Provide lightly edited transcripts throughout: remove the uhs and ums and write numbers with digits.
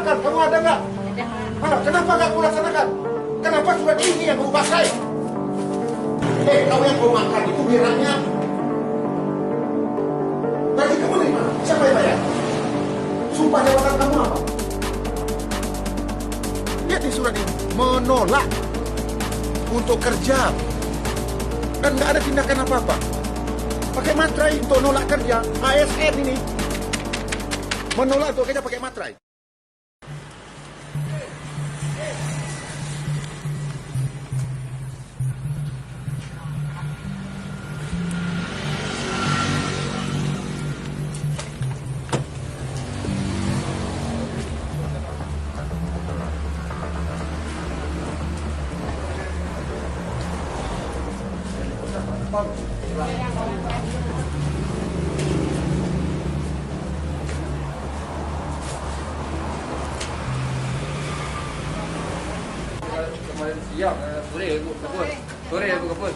perintahkan? Kamu ada nggak? Kenapa nggak kamu laksanakan? Kenapa surat ini yang kamu pakai? Kamu yang mau makan itu biranya. Gaji kamu dari mana? Siapa yang bayar? Sumpah jabatan kamu apa? Lihat di surat ini, menolak untuk kerja dan nggak ada tindakan apa-apa. Pakai materai untuk nolak kerja. ASN ini menolak untuk kerja pakai materai. Kemarin siang, sore ibu kebun. Sore ibu kebun.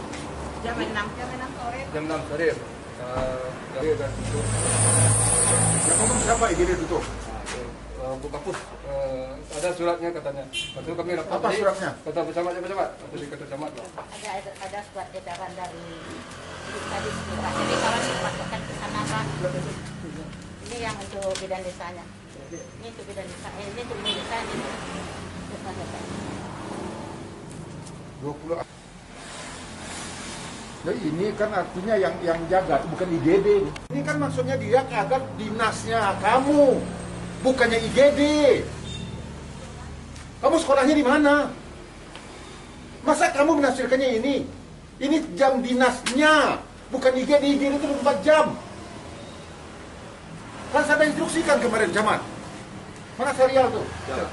Jam 6 sore. Jam 6 sore. Dan tutup. Yang ngomong siapa IGD tutup? Bu Kapus, ada suratnya katanya. Waktu kami rapat. Apa suratnya? Kata bersama. Waktu di kata camat lah. Ada surat edaran dari tadi kita. Jadi kalau dimasukkan ke sana Pak, ini yang untuk bidan desanya. Ini untuk bidan desa. Ini untuk bidan desa ini. 20. Jadi ini kan artinya yang jaga itu bukan IGD. Ini kan maksudnya dia agar dinasnya kamu, bukannya IGD. Kamu sekolahnya di mana? Masa kamu menafsirkannya ini? Ini jam dinasnya, bukan IGD. IGD itu 24 jam. Kan saya instruksikan kemarin Camat. Mana serial tuh? Ya.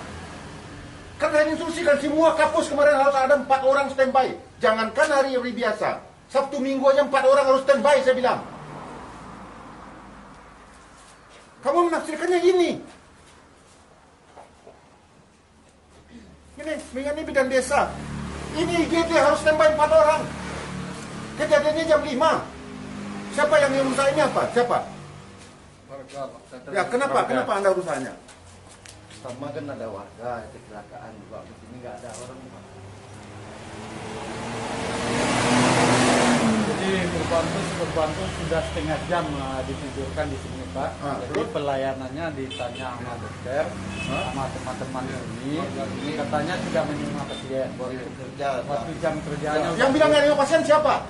Kan saya instruksikan semua kapus kemarin harus ada 4 orang standby. Jangankan hari-hari biasa. Sabtu Minggu aja 4 orang harus standby saya bilang. Kamu menafsirkannya gini. Ini bidan desa. Ini IGD harus standby 4 orang. Kejadiannya jam 5. Siapa yang urusan ini apa? Siapa? Ya kenapa Anda urusannya? Sama kan ada warga kecelakaan juga, di sini nggak ada orang. Jadi korban itu sudah setengah jam ditidurkan di sini Pak. Jadi pelayanannya ditanya sama dokter, sama teman-teman ini katanya tidak menerima pasien. Waktu jam kerjanya. Yang bilang nggak ada pasien siapa?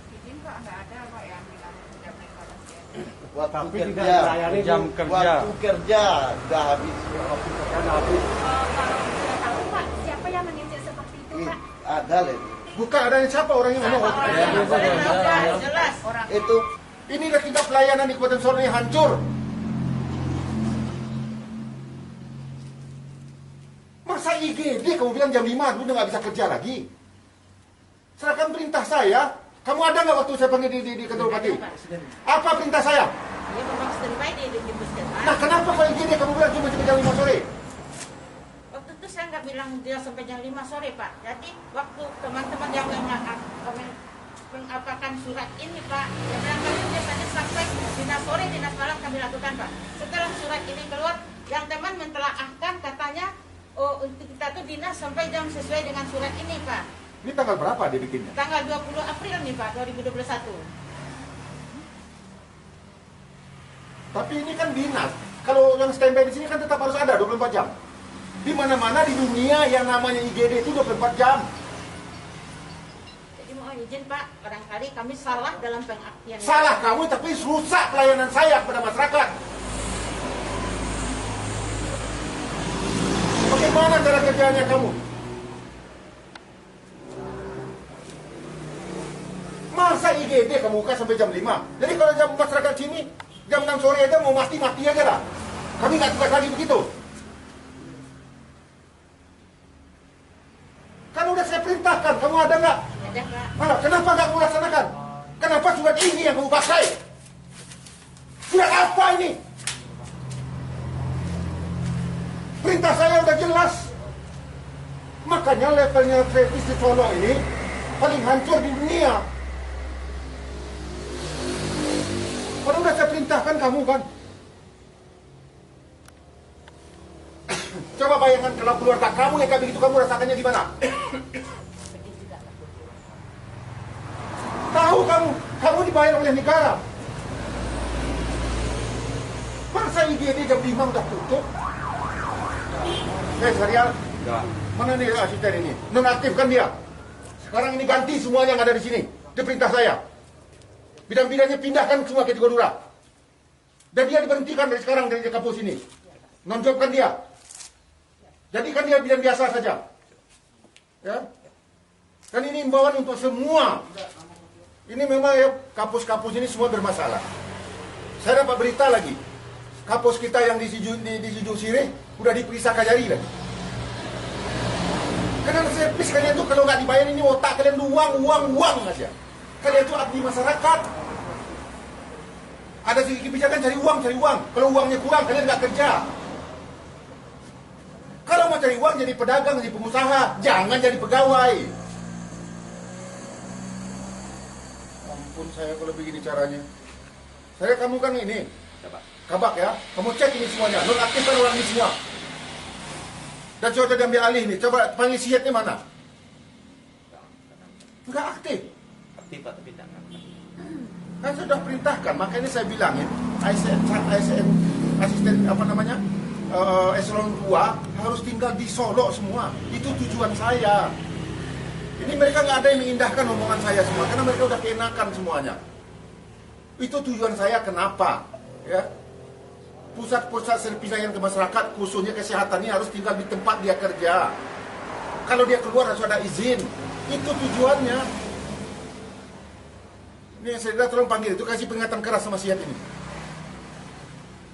Izin Pak nggak ada Pak yang bilang tidak menerima pasien. Waktu kerja, jam kerja. Waktu kerja udah habis. Waktu kerja udah habis. Kalau tidak tahu Pak, siapa yang menginjak seperti itu Pak? Ada leh. Bukan adanya siapa orang yang ngomong. Jelas orang. Itu Inilah tingkat pelayanan di Kabupaten Sorong yang hancur. Masa IGD kamu bilang jam 5 lu udah nggak bisa kerja lagi? Serahkan perintah saya. Kamu ada nggak waktu saya panggil di kantor bupati? Apa perintah saya? Dia memang standby di puskesmas. Nah kenapa kalau IGD kamu bilang cuma jam 5 sore? Waktu itu saya nggak bilang dia sampai jam 5 sore Pak. Jadi waktu teman-teman yang mengapakan surat ini Pak, dia bilang kami biasanya sampai dinas sore, dinas malam kami lakukan Pak. Setelah surat ini keluar, yang teman mentelaahkan katanya, oh untuk kita tuh dinas sampai jam sesuai dengan surat ini Pak. Ini tanggal berapa dia bikinnya? Tanggal 20 April nih Pak, 2021. Tapi ini kan dinas. Kalau yang standby di sini kan tetap harus ada 24 jam. Di mana-mana di dunia yang namanya IGD itu 24 jam. Jadi mohon izin Pak, barangkali kami salah dalam pengertian. Salah kamu tapi rusak pelayanan saya kepada masyarakat. Bagaimana cara kerjanya kamu? Masa IGD kamu buka sampai jam 5? Jadi kalau jam masyarakat sini, jam 6 sore aja mau mati-mati aja lah. Kami nggak tugas lagi begitu. Kan udah saya perintahkan, kamu ada nggak? Ada Pak. Kenapa nggak kamu laksanakan? Kenapa surat ini yang kamu pakai? Surat apa ini? Perintah saya udah jelas. Makanya levelnya Travis di Solo ini paling hancur di dunia. Kalau udah saya perintahkan kamu kan. Coba bayangkan kalau keluarga kamu yang kayak begitu, kamu rasakannya gimana? Tahu kamu dibayar oleh negara. Masa IGD jam 5 udah tutup? Serial? Enggak. Mana nih asisten ini? Nonaktifkan dia. Sekarang ini ganti semua yang ada di sini. Itu perintah saya. Bidang-bidangnya pindahkan semua ke Tigodura. Dan dia diberhentikan dari sekarang dari kampus ini. Nonjobkan dia. Jadikan dia bidang biasa saja. Ya. Dan ini imbauan untuk semua. Ini memang ya, kampus-kampus ini semua bermasalah. Saya dapat berita lagi. Kampus kita yang di Siju Sirih udah diperiksa Kajari lagi. Karena servis kalian tuh kalau nggak dibayar ini otak kalian tuh uang aja. Kalian tuh abdi masyarakat. Ada segi kebijakan cari uang. Kalau uangnya kurang kalian nggak kerja. Kalau mau cari uang jadi pedagang, jadi pengusaha, jangan jadi pegawai. Ampun saya kalau begini caranya. Saya kamu kan ini, kabak ya. Kamu cek ini semuanya, nonaktifkan orang ini semua. Dan coba diambil alih nih, coba panggil sihatnya mana? Enggak aktif. Aktif Pak, tapi tak aktif. Kan sudah perintahkan, makanya saya bilangin ASN asisten apa namanya eselon 2 harus tinggal di Solo semua. Itu tujuan saya. Ini mereka nggak ada yang mengindahkan omongan saya semua, karena mereka udah keenakan semuanya. Itu tujuan saya kenapa? Ya, pusat-pusat servis layanan ke masyarakat, khususnya kesehatan ini harus tinggal di tempat dia kerja. Kalau dia keluar harus ada izin. Itu tujuannya. Ini saya tolong panggil itu, kasih peringatan keras sama sihat ini.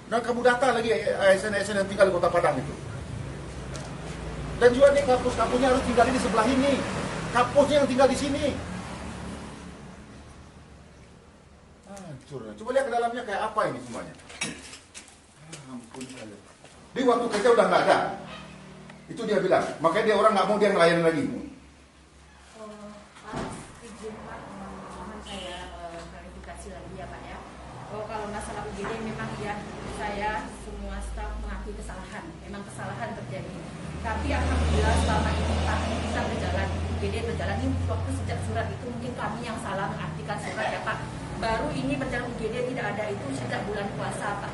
Dan kamu data lagi ASN-ASN yang tinggal di Kota Padang itu. Dan juga nih kampus-kampusnya harus tinggal di sebelah ini. Kampusnya yang tinggal di sini. Hancur. Coba lihat ke dalamnya kayak apa ini semuanya. Ampun saya. Di waktu kerja udah nggak ada. Itu dia bilang. Makanya dia orang nggak mau dia ngelayan lagi. Kalau masalah UGD memang ya saya semua staf mengakui kesalahan, memang kesalahan terjadi. Tapi alhamdulillah selama ini Pak bisa berjalan, UGD berjalan. Ini waktu sejak surat itu mungkin kami yang salah mengartikan surat ya Pak. Baru ini berjalan UGD tidak ada itu sejak bulan puasa Pak.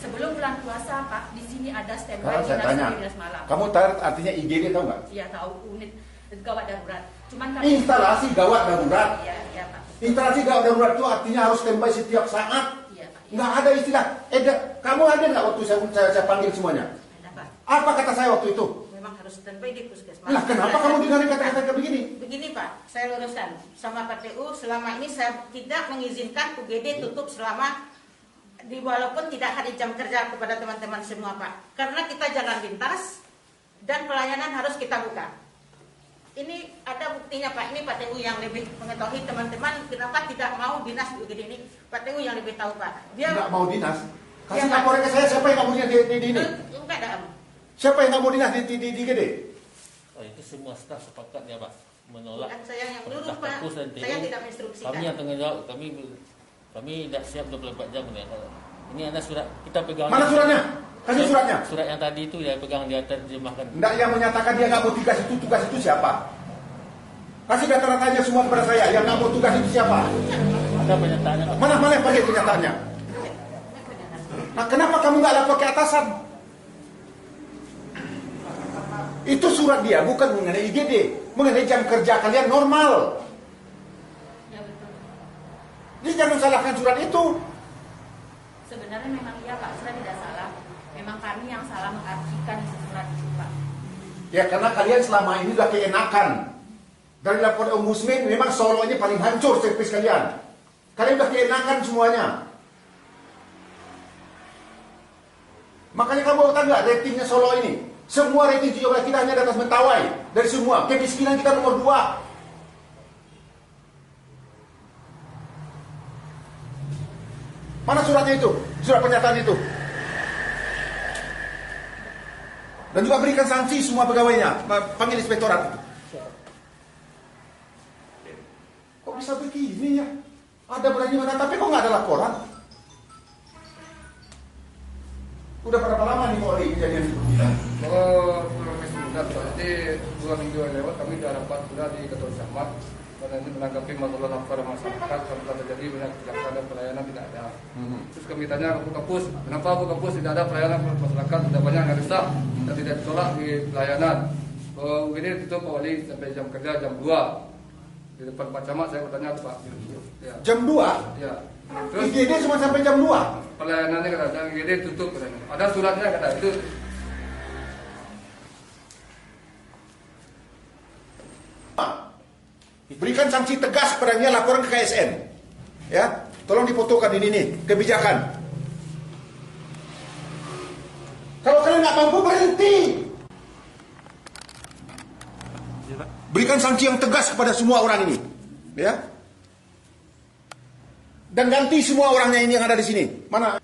Sebelum bulan puasa Pak, di sini ada standby dinas malam. Kamu tahu artinya IGD tahu nggak? Iya tahu, unit gawat darurat. Cuman kami instalasi gawat darurat. Iya Pak. Instalasi gawat darurat itu artinya harus standby setiap saat. Nggak ada istilah. Kamu ada nggak waktu saya panggil semuanya? Ada Pak. Apa kata saya waktu itu? Memang harus standby di puskesmas. Lah kenapa kamu dengarin kata-kata kayak begini? Begini Pak, saya luruskan sama PTU. Selama ini saya tidak mengizinkan UGD tutup selama walaupun tidak hari jam kerja kepada teman-teman semua Pak. Karena kita jalan lintas dan pelayanan harus kita buka. Ini ada buktinya Pak, ini Pak TU yang lebih mengetahui teman-teman kenapa tidak mau dinas di UGD ini. Pak TU yang lebih tahu Pak. Dia nggak mau dinas. Kasih Ya, laporan ke saya, siapa yang nggak mau dinas di ini? Enggak ada. Siapa yang nggak mau dinas di UGD? Oh, itu semua staf sepakat ya Pak menolak. Bukan saya yang nyuruh perintah Pak. kampus dan TU. Saya tidak menginstruksikan. Kami yang tanggung jawab, kami tidak siap 24 jam ya. Ini ada surat kita pegang. Mana suratnya? Kasih suratnya. Surat yang tadi itu ya pegang dia terjemahkan. Nggak, yang menyatakan dia nggak mau tugas itu siapa? Kasih data-datanya semua kepada saya. Yang nggak mau tugas itu siapa? Ada pernyataannya. Mana pakai pernyataannya? Nah, kenapa kamu nggak lapor ke atasan? Itu surat dia, bukan mengenai IGD, mengenai jam kerja kalian normal. Ya betul. Jadi jangan salahkan surat itu. Sebenarnya memang iya Pak, surat tidak salah. Memang kami yang salah mengartikan isi surat itu Pak. Ya karena kalian selama ini udah keenakan. Dari laporan Ombudsman memang Solo ini paling hancur servis kalian. Kalian udah keenakan semuanya. Makanya kamu tahu nggak ratingnya Solo ini? Semua rating juga kita hanya di atas Mentawai. Dari semua, kemiskinan kita nomor 2. Mana suratnya itu? Surat pernyataan itu. Dan juga berikan sanksi semua pegawainya. Panggil inspektorat itu. Kok bisa begini ya? Ada berani mana, tapi kok nggak ada laporan? Udah berapa lama nih Polri kejadian seperti ini? 2 minggu yang lewat kami sudah rapat sudah di Ketua Camat karena ini menanggapi masalah kepada masyarakat kalau terjadi banyak kecelakaan dan pelayanan tidak ada. Terus kami tanya ke Bu Kapus, kenapa Bu Kapus tidak ada pelayanan masyarakat, sudah banyak yang rusak dan tidak ditolak di pelayanan. Ini tutup Pak Wali sampai jam kerja jam 2 di depan Pak Camat. Saya bertanya Pak. Ya. Jam 2? Ya. Terus IGD cuma sampai jam 2? Pelayanannya kata IGD tutup katanya. Ada suratnya kata itu. Berikan sanksi tegas kepadanya, laporan ke KSN. Ya, tolong difotokan ini nih kebijakan. Kalau kalian nggak mampu berhenti. Berikan sanksi yang tegas kepada semua orang ini, ya. Dan ganti semua orangnya ini yang ada di sini. Mana?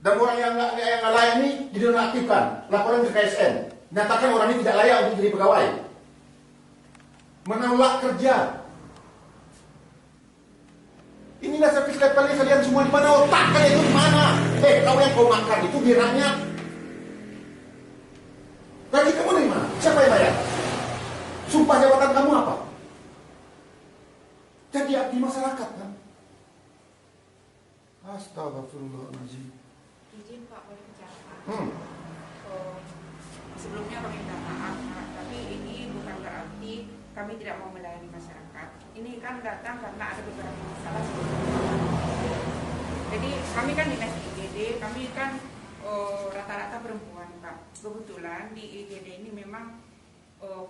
Dan orang yang nggak layak ini dinonaktifkan, laporan ke KSN. Nyatakan orang ini tidak layak untuk jadi pegawai. Menolak kerja. Inilah servis levelnya kalian semua di mana, otak kalian itu di mana? Kau yang kau makan itu biranya. Gaji kamu dari mana? Siapa yang bayar? Sumpah jabatan kamu apa? Jadi abdi masyarakat kan? Astagfirullahaladzim. Izin Pak, boleh bicara Pak? Sebelumnya kami minta maaf Pak, tapi ini bukan berarti kami tidak mau melayani masyarakat. Ini kan datang karena ada beberapa masalah sebelumnya. Jadi kami kan dinas IGD, kami kan rata-rata perempuan Pak. Kebetulan di IGD ini memang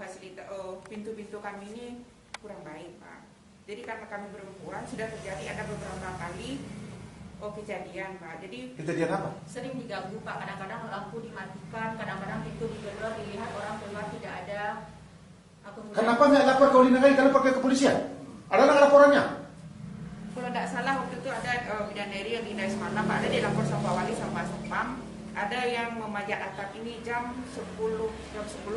fasilitas pintu-pintu kami ini kurang baik Pak. Jadi karena kami perempuan sudah terjadi ada beberapa kali kejadian Pak. Jadi kejadian apa? Sering diganggu Pak, kadang-kadang lampu dimatikan, kadang-kadang pintu digedor, dilihat orang keluar tidak ada. Kenapa nggak lapor ke Uli Negari? Kenapa pakai kepolisian? Ada nggak laporannya? Kalau tidak salah waktu itu ada bidadari yang dinda semalam Pak, ada dilapor sama Pak Wali sama Satpam. Ada yang memajak atap ini jam 10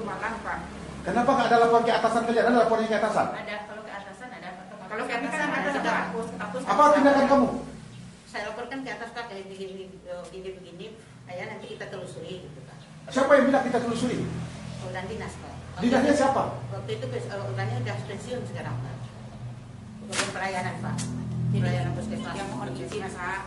malam Pak. Kenapa nggak ada laporan ke atasan kalian? Ada laporannya ke atasan? Ada, kalau ke atasan ada. Kalau ke atasan ada sudah Apa tindakan kamu? Saya laporkan ke atas Pak, kayak begini, ya nanti kita telusuri gitu Pak. Siapa yang bilang kita telusuri? Urusan dinas Pak. Dinasnya siapa? Waktu itu urusannya udah pensiun sekarang Pak. Urusan pelayanan Pak. Jadi Pelayanan puskesmas. yang mohon izin Pak,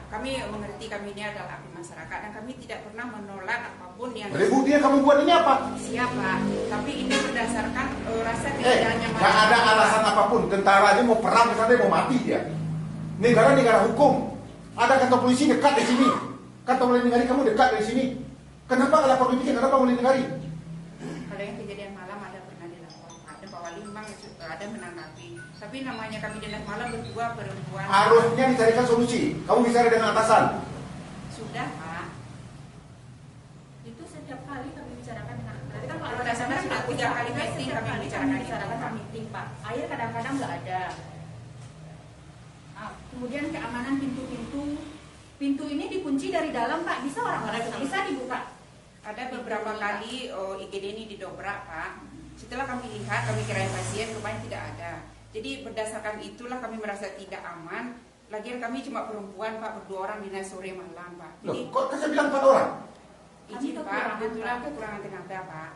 kami mengerti kami ini adalah abdi masyarakat dan kami tidak pernah menolak apapun yang Ribut dia kamu buat ini apa? siapa. Tapi ini berdasarkan rasa ketidaknyamanan. Nggak ada alasan apapun. Tentara aja mau perang ke sana mau mati dia. Negara hukum. Ada kantor polisi dekat di sini. Kantor Uli Negari kamu dekat dari sini. Kenapa nggak lapor polisi? Kenapa Uli Negari? Kalau yang kejadian malam ada pernah dilapor Pak. Dan Pak Wali memang ada menanggapi. Tapi namanya kami dinas malam berdua perempuan. Harusnya dicarikan solusi. Kamu bicara dengan atasan. Sudah Pak. Itu setiap kali kami bicarakan dengan. Berarti kan Kalau dasarnya sudah 3 kali meeting kami bicarakan Pak meeting Pak. Air kadang-kadang nggak ada. Kemudian keamanan pintu ini dikunci dari dalam Pak. Bisa orang bisa dibuka. Ada beberapa kali IGD ini didobrak Pak. Setelah kami lihat, kami kirain pasien, rupanya tidak ada. Jadi berdasarkan itulah kami merasa tidak aman. Lagian kami cuma perempuan Pak, berdua orang dinas sore malam Pak. Loh, Jadi kok saya bilang 4 orang? izin Pak, kebetulan kekurangan tenaga Pak.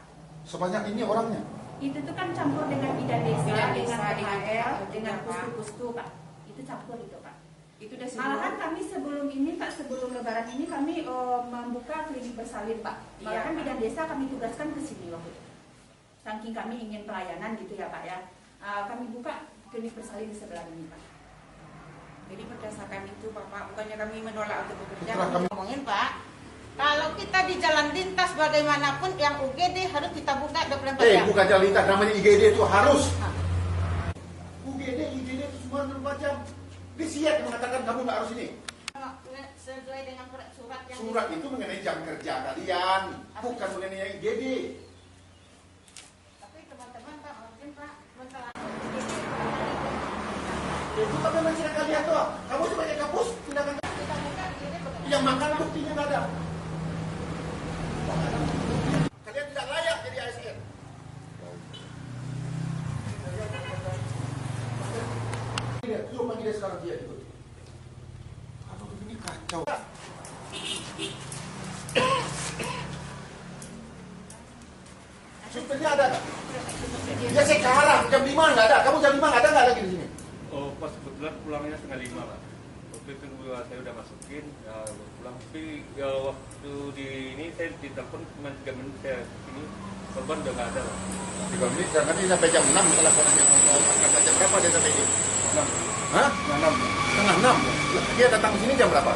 Sebanyak ini orangnya. Itu tuh kan campur dengan bidan desa, Bidan dengan desa, dengan PHL, PHL, dengan Pak. pustu-pustu Pak. Itu campur itu Pak. Itu udah Malahan kami sebelum ini Pak, sebelum lebaran ini kami membuka klinik bersalin Pak. Malahan Iya, Pak. bidan desa kami tugaskan ke sini waktu itu. Saking kami ingin pelayanan gitu ya Pak ya. Kami buka klinik bersalin di sebelah ini Pak. Jadi berdasarkan itu Bapak, bukannya kami menolak untuk bekerja. Itulah kami. Ngomongin Pak, kalau kita di jalan lintas bagaimanapun yang UGD harus kita buka 24 jam. Bukan jalan lintas, namanya IGD itu harus. UGD, IGD itu semua 24 jam. Disiap mengatakan kamu nggak harus ini. Sesuai dengan surat yang Surat itu mengenai jam kerja kalian, bukan mengenai IGD. Tapi teman-teman Pak, mungkin Pak masalah Itu kan memang cara kalian tuh. Kamu sebagai kapus tindakan kita buka UGD yang makan buktinya nggak ada. Kalian tidak layak jadi ASN. Suruh panggil dia sekarang dia ikut. Kalau begini kacau. Supirnya ada nggak? Ya sekarang jam 5 nggak ada. Kamu jam 5 nggak ada nggak lagi di sini? Oh, pas kebetulan pulangnya setengah 5, Pak. Waktu itu saya udah masukin, ya pulang. Tapi ya, waktu di ini saya ditelepon cuma 3 menit saya ini korban udah nggak ada, Pak. 3 menit, nanti sampai jam 6 kalau orangnya sampai jam berapa dia sampai ini? 6. Hah? Setengah 6. Dia datang ke sini jam berapa?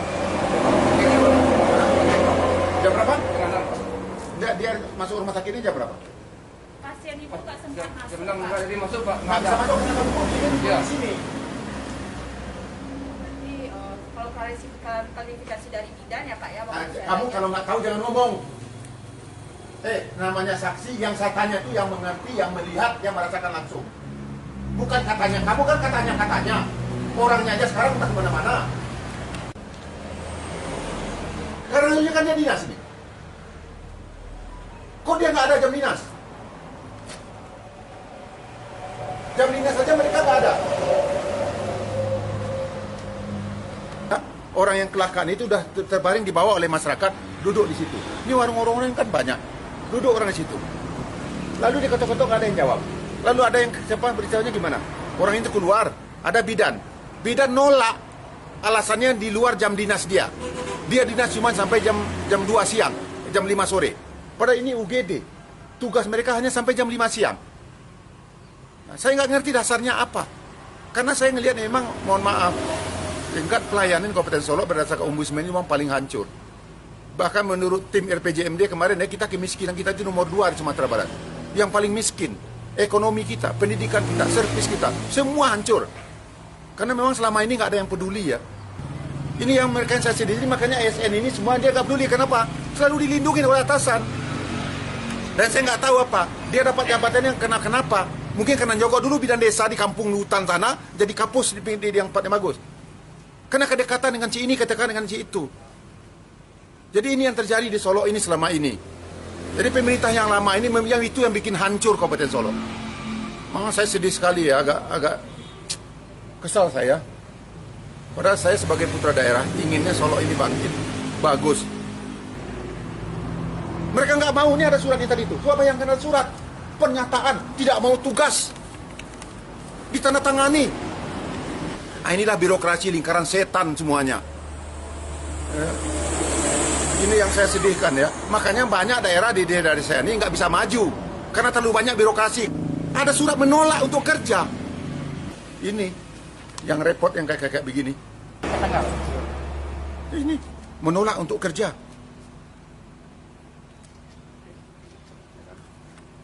Jam berapa? Dia masuk rumah sakit ini jam berapa? Pasien ibu nggak sempat masuk. Jam 6 nggak jadi masuk, Pak. Nggak bisa masuk karena kamu Iya. di sini. Jadi kalau klarifikasi dari bidan ya Pak ya. Kamu kalau nggak tahu jangan ngomong. Namanya saksi yang saya tanya itu yang mengerti, yang melihat, yang merasakan langsung. Bukan katanya, kamu kan katanya. Orangnya aja sekarang entah kemana-mana. Karena ini kan dia dinas ini. Kok dia nggak ada jam dinas? Jam dinas saja mereka nggak ada. Orang yang kecelakaan itu udah terbaring dibawa oleh masyarakat, duduk di situ. Ini warung-warung kan banyak, duduk orang di situ. Lalu diketok-ketok nggak ada yang jawab. Lalu ada yang siapa beritanya gimana? Orang itu keluar, ada bidan. Bidan nolak, alasannya di luar jam dinas dia. Dia dinas cuma sampai jam 2 siang, jam 5 sore. Padahal ini UGD, tugas mereka hanya sampai jam 5 siang. Nah, saya nggak ngerti dasarnya apa. Karena saya ngelihat memang, mohon maaf, tingkat pelayanan Kabupaten Solo berdasarkan Ombudsman ini memang paling hancur. Bahkan menurut tim RPJMD kemarin kita kemiskinan kita itu nomor 2 di Sumatera Barat. Yang paling miskin, ekonomi kita, pendidikan kita, servis kita, semua hancur. Karena memang selama ini nggak ada yang peduli ya. Ini yang mereka yang saya sendiri, makanya ASN ini semua dia nggak peduli. Kenapa? Selalu dilindungi oleh atasan. Dan saya nggak tahu apa, dia dapat jabatan yang kenapa? Mungkin karena nyogok dulu bidan desa di kampung hutan sana, jadi kapus di yang tempatnya bagus. Karena kedekatan dengan si ini, kedekatan dengan si itu. Jadi ini yang terjadi di Solo ini selama ini. Jadi pemerintah yang lama ini yang itu yang bikin hancur Kabupaten Solo. Memang saya sedih sekali ya, agak kesal saya. Padahal saya sebagai putra daerah inginnya Solo ini bangkit, bagus. Mereka nggak mau, ini ada surat yang tadi itu. Coba bayangkan ada surat pernyataan tidak mau tugas ditandatangani. Nah, inilah birokrasi lingkaran setan semuanya. Ini yang saya sedihkan ya. Makanya banyak daerah di daerah saya ini nggak bisa maju karena terlalu banyak birokrasi. Ada surat menolak untuk kerja. Ini yang repot yang kayak begini. Ini menolak untuk kerja.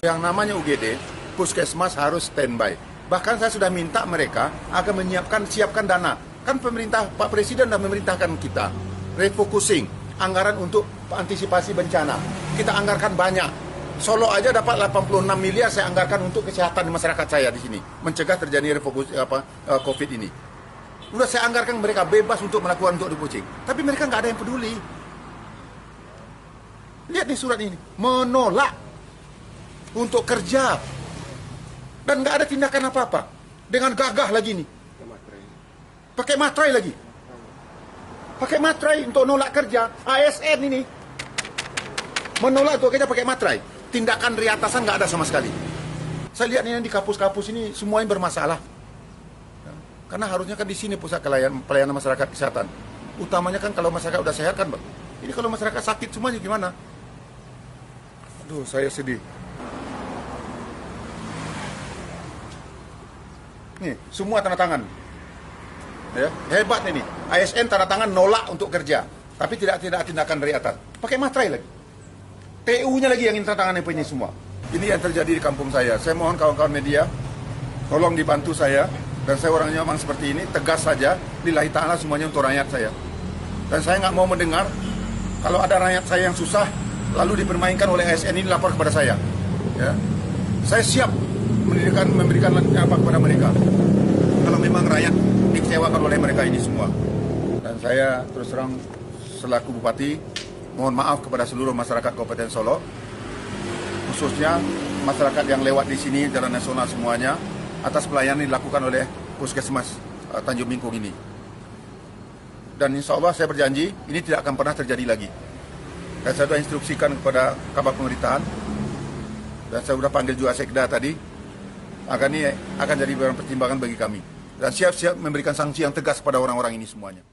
Yang namanya UGD, puskesmas harus standby. Bahkan saya sudah minta mereka agar siapkan dana. Kan pemerintah, Pak Presiden sudah memerintahkan kita refocusing anggaran untuk antisipasi bencana. Kita anggarkan banyak. Solo aja dapat 86 miliar saya anggarkan untuk kesehatan masyarakat saya di sini, mencegah terjadi COVID ini. Udah saya anggarkan mereka bebas untuk melakukan untuk refocusing. Tapi mereka nggak ada yang peduli. Lihat nih surat ini, menolak untuk kerja. Dan nggak ada tindakan apa-apa. Dengan gagah lagi nih. Pakai materai lagi. Pakai materai untuk nolak kerja. ASN ini menolak untuk kerja pakai materai. Tindakan dari atasan nggak ada sama sekali. Saya lihat ini di kampus-kampus ini semuanya bermasalah. Karena harusnya kan di sini pusat pelayanan masyarakat kesehatan. Utamanya kan kalau masyarakat udah sehat kan, Bang. Ini kalau masyarakat sakit semuanya gimana? Aduh, saya sedih. Nih, semua tanda tangan. Ya, hebat ini. ASN tanda tangan nolak untuk kerja, tapi tidak tindakan dari atas. Pakai materai lagi. TU-nya lagi yang tanda tangan ini semua. Ini yang terjadi di kampung saya. Saya mohon kawan-kawan media, tolong dibantu saya. Dan saya orangnya memang seperti ini, tegas saja. Lillahi ta'ala semuanya untuk rakyat saya. Dan saya nggak mau mendengar kalau ada rakyat saya yang susah, lalu dipermainkan oleh ASN ini lapor kepada saya. Ya. Saya siap memberikan apa kepada mereka kalau memang rakyat dikecewakan oleh mereka ini semua. Dan saya terus terang selaku Bupati mohon maaf kepada seluruh masyarakat Kabupaten Solo, khususnya masyarakat yang lewat di sini jalan nasional semuanya, atas pelayanan yang dilakukan oleh Puskesmas Tanjung Bingkung ini. Dan insya Allah saya berjanji ini tidak akan pernah terjadi lagi. Dan saya sudah instruksikan kepada Kabak Pemerintahan Dan saya sudah panggil juga Sekda tadi, akan jadi bahan pertimbangan bagi kami. Dan siap-siap memberikan sanksi yang tegas pada orang-orang ini semuanya.